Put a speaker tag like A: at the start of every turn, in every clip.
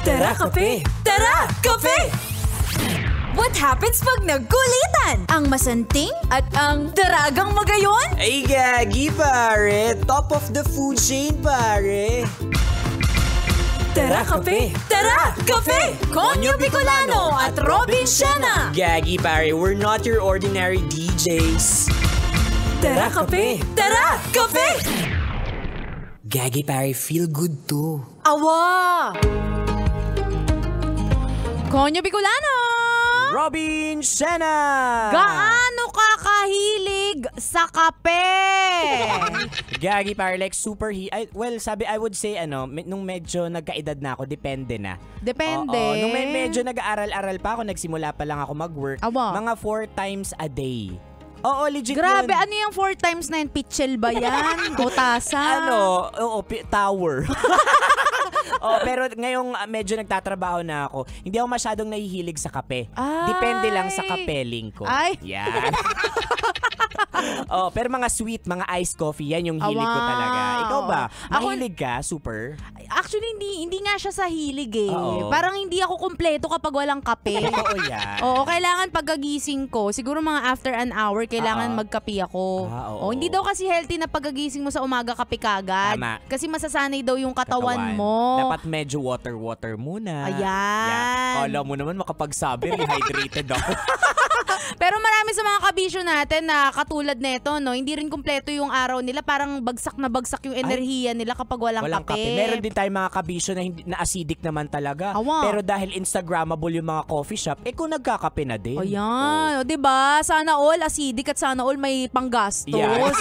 A: Tara, kape! Tara, kape! What happens pag nagkulitan? Ang masanting at ang daragang magayon?
B: Ay, gagi, pare. Top of the food chain, pare.
A: Tara, kape! Tara, kape! Konyo Bicolano at Robin Siena!
B: Gagi, pare. We're not your ordinary DJs.
A: Tara, kape! Tara, kape!
B: Gagi, pare. Feel good too.
A: Awa! Konyo Bicolano!
B: Robin Siena!
C: Gaano ka kahilig sa kape?
B: Gagi, pare, like super well, I would say, nung medyo nagkaedad na ako, depende na.
C: Depende.
B: Oo, nung medyo nag-aaral-aral pa ako, nagsimula pa lang ako mag-work,
C: Awa.
B: mga 4 times a day. Oo, legit
C: Grabe,
B: yun.
C: ano yung 4 times 9? Pitchel ba yan? Butasa?
B: Tower. Pero ngayong medyo nagtatrabaho na ako, hindi ako masyadong nahihilig sa kape.
C: Ay.
B: Depende lang sa kapeling ko.
C: Ay.
B: Yan. Pero mga sweet, mga iced coffee, yan yung hilig ko talaga. Ikaw ba? Mahilig ka? Super?
C: Actually, hindi nga siya sa hilig eh.
B: Oo.
C: Parang hindi ako kumpleto kapag walang kape.
B: Oo, yan.
C: Oo, kailangan pagkagising ko, siguro mga after an hour, kailangan magkape ako.
B: Oo.
C: Hindi daw kasi healthy na pagkagising mo sa umaga kape kagad.
B: Tama.
C: Kasi masasanay daw yung katawan mo.
B: Dapat medyo water muna.
C: Ayan.
B: Yan. Kala mo naman makapagsabi, rehydrated ako.
C: Pero marami sa mga kabisyo natin na katulad nito, no, hindi rin kumpleto yung araw nila. Parang bagsak na bagsak yung enerhiya nila kapag walang kape.
B: Meron din tayong mga kabisyo na acidic naman talaga.
C: Awa.
B: Pero dahil Instagrammable yung mga coffee shop, kung nagkakape na din.
C: Ayan. O, diba? Sana all acidic at sana all may panggastos.
B: Yan.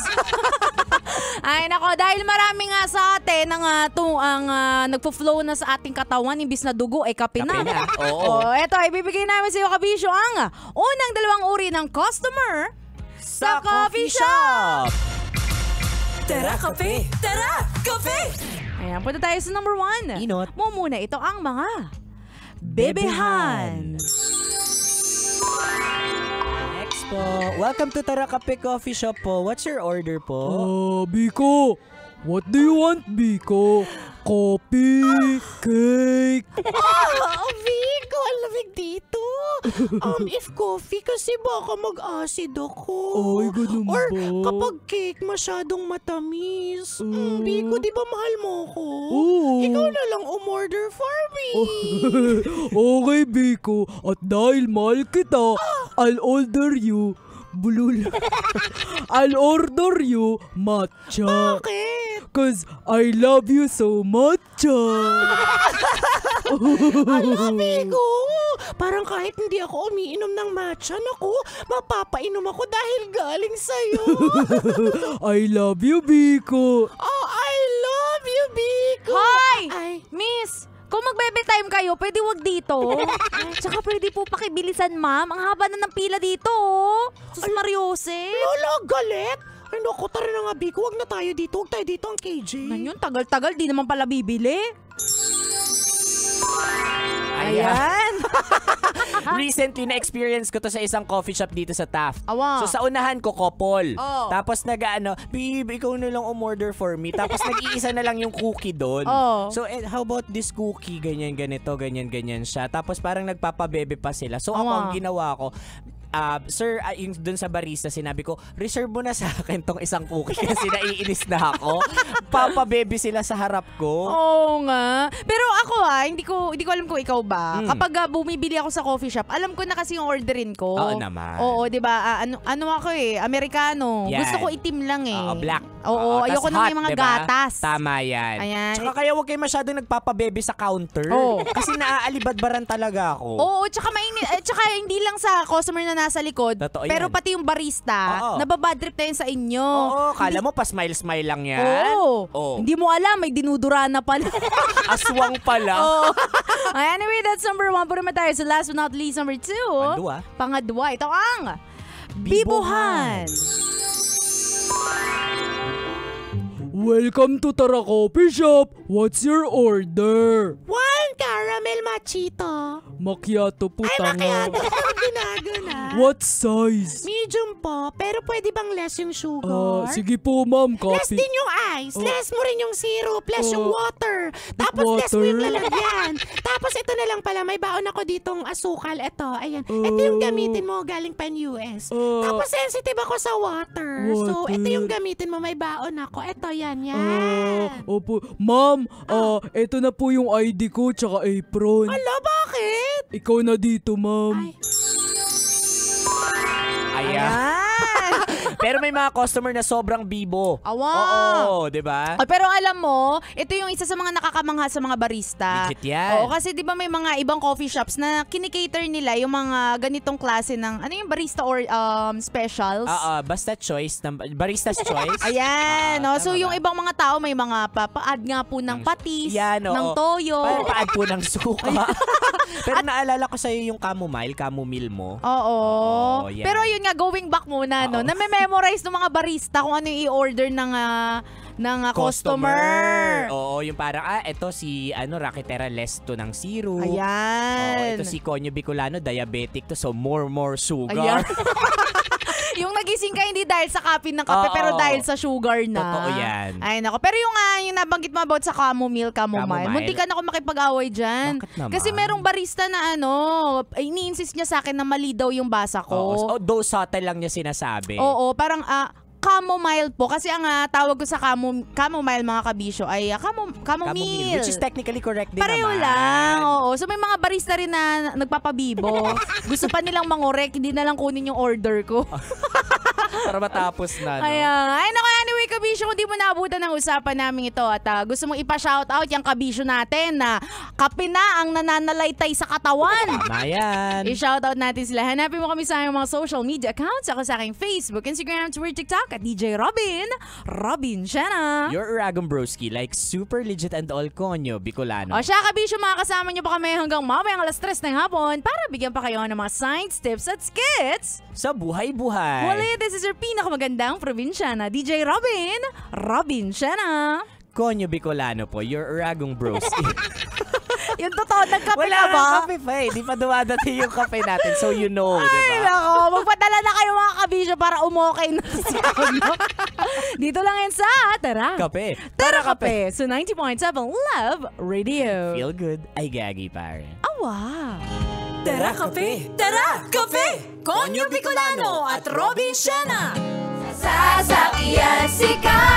C: Ay nako, dahil marami nga sa atin ang nagpo-flow na sa ating katawan imbis na dugo ay kape na.
B: Oo.
C: Eto, ibibigay namin sa iyo kabisyo ang unang 2 uri ng customer sa coffee shop.
A: Tara, kape! Tara, kape!
C: Ayan, punta tayo sa number 1.
B: Inot.
C: Muna ito ang mga bebehan.
B: Next po. Welcome to Tara Kape Coffee Shop po. What's your order po?
D: Biko, what do you want, Biko? Coffee, cake.
E: Vico, ang lamig dito. If coffee kasi baka mag-acid ako.
D: Ay, ganun
E: Or
D: ba?
E: kapag cake masyadong matamis. Vico, di ba mahal mo ko?
D: Oo.
E: Ikaw na lang umorder for me.
D: Okay, Biko. At dahil mahal kita, I'll order you I'll order you matcha.
E: Bakit?
D: Cause I love you so much.
E: Ala, Vico. Parang kahit hindi ako umiinom ng matcha, naku, mapapainom ako dahil galing sa'yo.
D: I love you, Biko.
E: Oh, I love you, Vico.
C: Hoy!
E: Ay.
C: Miss! Kung magbe time kayo, pwede wag dito. Tsaka pwede po pakibilisan, ma'am. Ang haba na ng pila dito. Sus Mariose.
E: Lola, galit? Ay, naku, tara na nga, Vico. Huwag na tayo dito. Huwag tayo dito ang KJ.
C: Yun, tagal-tagal. Di naman pala bibili.
B: Ayan. Recently, na-experience ko to sa isang coffee shop dito sa Taft.
C: Awa.
B: So, sa unahan ko, couple.
C: Oh.
B: Tapos babe, ikaw na lang umorder for me. Tapos nag-iisa na lang yung cookie doon.
C: Oh.
B: So, how about this cookie? Ganyan, ganito, ganyan siya. Tapos parang nagpapabebe pa sila. So, ako, ang ginawa ko, sir, yung dun sa barista, sinabi ko, reserve mo na sa akin tong isang cookie kasi naiinis na ako. Papa-baby sila sa harap ko.
C: Oo nga. Pero ako hindi ko alam kung ikaw ba. Kapag bumibili ako sa coffee shop, alam ko na kasi yung orderin ko.
B: Oo naman.
C: Oo, 'di ba? Ano ako Amerikano.
B: Yan.
C: Gusto ko itim lang eh.
B: Black.
C: Oo, ayoko
B: tas
C: na
B: hot,
C: may mga
B: diba?
C: gatas.
B: Tama yan.
C: Ayan.
B: Tsaka kaya huwag kayo masyadong nagpapabebe sa counter.
C: Oo.
B: Kasi naaalibadbaran talaga ako.
C: Oo, tsaka tsaka hindi lang sa customer na nasa likod,
B: Totoo
C: pero
B: yan.
C: pati yung barista,
B: Oo.
C: nababad trip na yun sa inyo.
B: Oo, kala mo pa smile-smile lang yan.
C: Oo. Hindi mo alam, may dinudura na pala.
B: Aswang pala.
C: Oo. Anyway, that's number 1. Puro tayo sa last but not least, number 2. Pangadwa, ito ang Bibuhan.
D: Welcome to Tara Coffee Shop. What's your order?
E: One caramel machito.
D: Macchiato po,
E: Ay,
D: tanga.
E: macchiato. Ginago na.
D: What size?
E: Medium po, pero pwede bang less yung sugar?
D: Sige po, ma'am.
E: Less
D: Coffee.
E: din yung ice, less mo rin yung syrup, less yung water. Tapos less mo
D: water?
E: yung lalagyan. Tapos ito na lang pala, may baon ako ditong asukal. Ito, ayan. Ito yung gamitin mo galing pan US. Tapos sensitive ako sa water. So, ito yung gamitin mo, may baon ako. Ito, yan.
D: Opo. Ma'am, ito na po yung ID ko tsaka apron.
E: Ala, bakit?
D: Ikaw na dito, ma'am.
E: Ay.
B: Ayan. Pero may mga customer na sobrang bibo.
C: Awa.
B: Oo, di ba?
C: Pero alam mo, ito yung isa sa mga nakakamangha sa mga barista.
B: Legit yan.
C: Oo, kasi di ba may mga ibang coffee shops na kinikater nila yung mga ganitong klase ng, ano yung barista or specials?
B: Basta choice, barista's choice.
C: Ayan, no? So
B: tama
C: yung
B: ba?
C: ibang mga tao may mga papaad nga po ng patis,
B: Yan, oo.
C: ng toyo.
B: Paad po ng suka. Pero naalala ko sa'yo yung chamomile mo.
C: Oo.
B: yan.
C: Pero yun nga, going back muna, no? Na-memorize ng mga barista kung ano yung i-order ng customer.
B: Oo, yung parang, eto si Raketera less to ng syrup.
C: Ayan.
B: Oo, ito si Conyo Bicolano, diabetic to, so more sugar.
C: Ayan. Yung nagising ka hindi dahil sa kape ng kape, pero dahil sa sugar na.
B: Totoo yan.
C: Ay nako. Pero yung nabanggit mo about sa chamomile, munti ka na ako makipag-away dyan.
B: Bakit naman?
C: Kasi merong barista na ini-insist niya sa akin na mali daw yung basa ko.
B: Oo, though subtle lang niya sinasabi.
C: Oo, parang chamomile po. Kasi ang tawag ko sa chamomile mga kabisyo ay chamomile.
B: Which is technically correct din
C: Pareho
B: naman.
C: lang. Oo. So may mga barista rin na nagpapabibo. Gusto pa nilang mangorek, hindi na lang kunin yung order ko.
B: Para matapos na, no?
C: Ay naku, anyway, kabisyo, kung di mo naabutan ng usapan namin ito at gusto mong ipa-shoutout yung kabisyo natin na kape na ang nananalaytay sa katawan.
B: Mayan.
C: I-shoutout natin sila. Hanapin mo kami sa aming mga social media accounts. Ako sa aking Facebook, Instagram, Twitter, TikTok at DJ Robin Siena.
B: Your Uragon Broski, like super legit and all Conyo Bicolano.
C: O siya, kabisyo, mga kasama niyo pa kami hanggang mamayang alas 3 ng hapon para bigyan pa kayo ng mga science tips at skits.
B: Sa buhay-buhay.
C: Wali, this is your pinakamagandang probinsyana, DJ Robin Siena.
B: Conyo Bicolano po, your Uragong Broski.
C: Yung totoo, nagkape
B: Wala
C: na ba?
B: nga kape pa eh. Di pa dumadating yung kape natin. So you know, di
C: Ay,
B: ba?
C: nako. Magpadala na kayo mga kabisyo para umokay na siya. Dito lang yan sa Tara.
B: Kape.
C: Tara Kape. So 90.7 Love Radio.
B: Feel good. Ay, gagi pare.
C: Wow.
A: Tara Kape! Tara Kape! Conyo Bicolano at Robin Siena!
F: Sasakyan si Ka